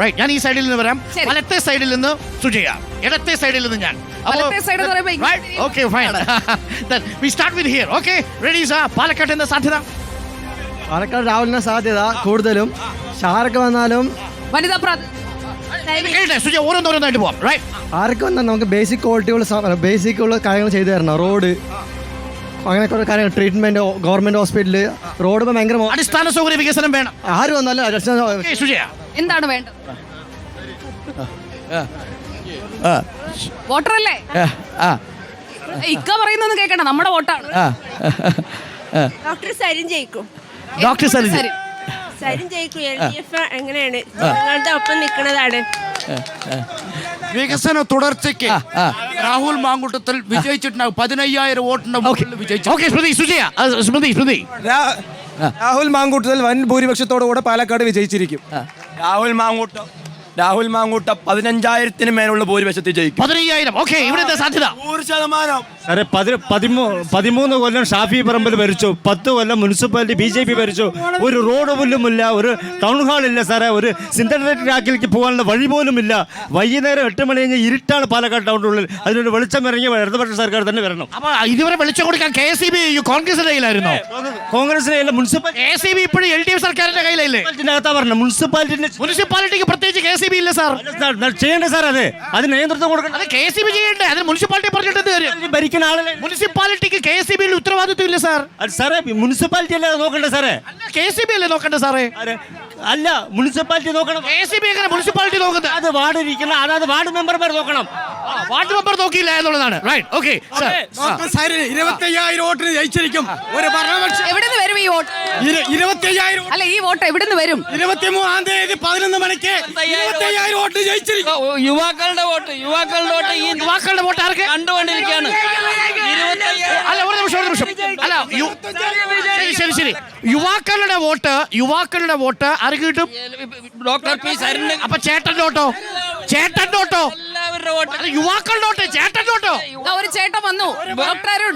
Right. ഞാൻ ഈ സൈഡിൽ നിന്ന് വരാം. വലത്തെ സൈഡിൽ നിന്ന് സുജയ, ഇടത്തെ സൈഡിൽ നിന്ന് ഞാൻ. Okay fine. We start with here. Okay ready sir. Palakkad എന്താ സാധ്യത? പാലക്കാട് രാഹുലിന് സാധ്യത കൂടുതലും. ഷാരൊക്കെ വന്നാലും സുജയ ഓരോന്നോരോന്നായിട്ട് പോവാം. റൈറ്റ്. ആരൊക്കെ വന്നാൽ നമുക്ക് ബേസിക് ഉള്ള കാര്യങ്ങൾ ചെയ്തു തരണം. റോഡ് അങ്ങനെ കുറെ കാര്യങ്ങൾ, ട്രീറ്റ്മെന്റ്, ഗവൺമെന്റ് ഹോസ്പിറ്റല്, റോഡ് ഭയങ്കര അടിസ്ഥാന സൗകര്യ വികസനം വേണം. ആര് വന്നാലും സുജയ എന്താണ് വേണ്ടത്? വോട്ടറല്ലേ ഇക്ക പറയുന്നൊന്നും കേൾക്കണ്ട, നമ്മുടെ വോട്ടാണ്. ഡോക്ടർ സരിൻ ജയിക്കും. ഡോക്ടർ സരിൻ ജയിക്കും. LDF എങ്ങനെയാണ് ഞങ്ങളുടെ ഒപ്പം നിൽക്കുന്നതാണ്. വികസന തുടർച്ചയ്ക്ക് രാഹുൽ മാങ്കൂട്ടത്തിൽ വിജയിച്ചിട്ടുണ്ടാവും. 15,000 വോട്ടിന്റെ വിജയിച്ചു. രാഹുൽ മാങ്കൂട്ടത്തിൽ വൻ ഭൂരിപക്ഷത്തോടുകൂടെ പാലക്കാട് വിജയിച്ചിരിക്കും. രാഹുൽ മാങ്കൂട്ടം 15,000-ന് മേലുള്ള ഭൂരിപക്ഷത്തിൽ ജയിക്കും. 15,000. ഓക്കെ, ഇവിടെ സാധ്യത 100%. സാറേ 13 കൊല്ലം ഷാഫി പറമ്പിൽ ഭരിച്ചു, 10 കൊല്ലം മുനിസിപ്പാലിറ്റി BJP ഭരിച്ചു. ഒരു റോഡ് പോലുമില്ല, ഒരു ടൗൺ ഹാൾ ഇല്ല സാറേ, ഒരു സിന്തറ്റിക് ട്രാക്കിലേക്ക് പോകാനുള്ള വഴി പോലും ഇല്ല. വൈകുന്നേരം 8 മണി കഴിഞ്ഞ് ഇരുട്ടാണ് പാലക്കാട് ടൗണിനുള്ളിൽ. അതിനൊരു വെളിച്ചം ഇറങ്ങി ഇടതുപക്ഷ സർക്കാർ തന്നെ വരണം. അപ്പൊ ഇതുവരെ വെളിച്ചം കൊടുക്കാൻ KCB കോൺഗ്രസിന്റെ കയ്യിലായിരുന്നു. കോൺഗ്രസിന്റെ മുനിസിപ്പാലിറ്റി KCB ഇപ്പോഴും LDF സർക്കാരിന്റെ കയ്യിലല്ലേ? പറഞ്ഞ മുനിസിപ്പാലിറ്റിക്ക് പ്രത്യേകിച്ച് KCB ഇല്ല സാർ. ചെയ്യേണ്ട സാർ, അത് നേതൃത്വം കൊടുക്കണം. അത് KCB ചെയ്യണ്ടേ? അതിന് മുനിസിപ്പാലിറ്റി പറഞ്ഞിട്ട് കാര്യം. ഭരിക്കുന്ന ആളെ മുനിസിപ്പാലിറ്റിക്ക് KCB ഉത്തരവാദിത്വം ഇല്ല സാർ. സാറേ മുനിസിപ്പാലിറ്റി അല്ലേ നോക്കണ്ടേ സാറേ? KCB അല്ലേ നോക്കണ്ടേ സാറേ? അല്ല, മുനിസിപ്പാലിറ്റി നോക്കണം. KCB എങ്ങനെ മുനിസിപ്പാലിറ്റി നോക്കുന്നത്? അത് വാർഡ് ഇരിക്കണം, അതായത് വാർഡ് മെമ്പർമാർ നോക്കണം. വാർഡ് മെമ്പർ നോക്കിയില്ല എന്നുള്ളതാണ്. റൈറ്റ്. ഓക്കെ. 25,000 വോട്ടിന് ജയിച്ചിരിക്കും. ഒരു ഭരണപക്ഷം എവിടെ നിന്ന് വരും ഈ വോട്ട്? 25,000. അല്ല, ഈ വോട്ട് എവിടെ നിന്ന് വരും? 23-ാം തീയതി 11 മണിക്ക് 25,000 വോട്ട് ജയിച്ചിരിക്കും. യുവാക്കളുടെ വോട്ട് ഈ യുവാക്കളുടെ വോട്ട് ആർക്ക് കണ്ടുകൊണ്ടിരിക്കുകയാണ്. അല്ല, ഒരു നിമിഷം. അല്ല, ശരി. യുവാക്കളുടെ വോട്ട് ആർക്ക് കിട്ടും? ഡോക്ടർ പി സരിന്. അപ്പൊ ചേട്ടന്റെ വോട്ടോ? എല്ലാവരുടെ വോട്ട് യുവാക്കളുടെ വോട്ട് ചേട്ടന്റെ വോട്ടോ? ഒരു ചേട്ടൻ വന്നു, ഡോക്ടർ അരുൺ.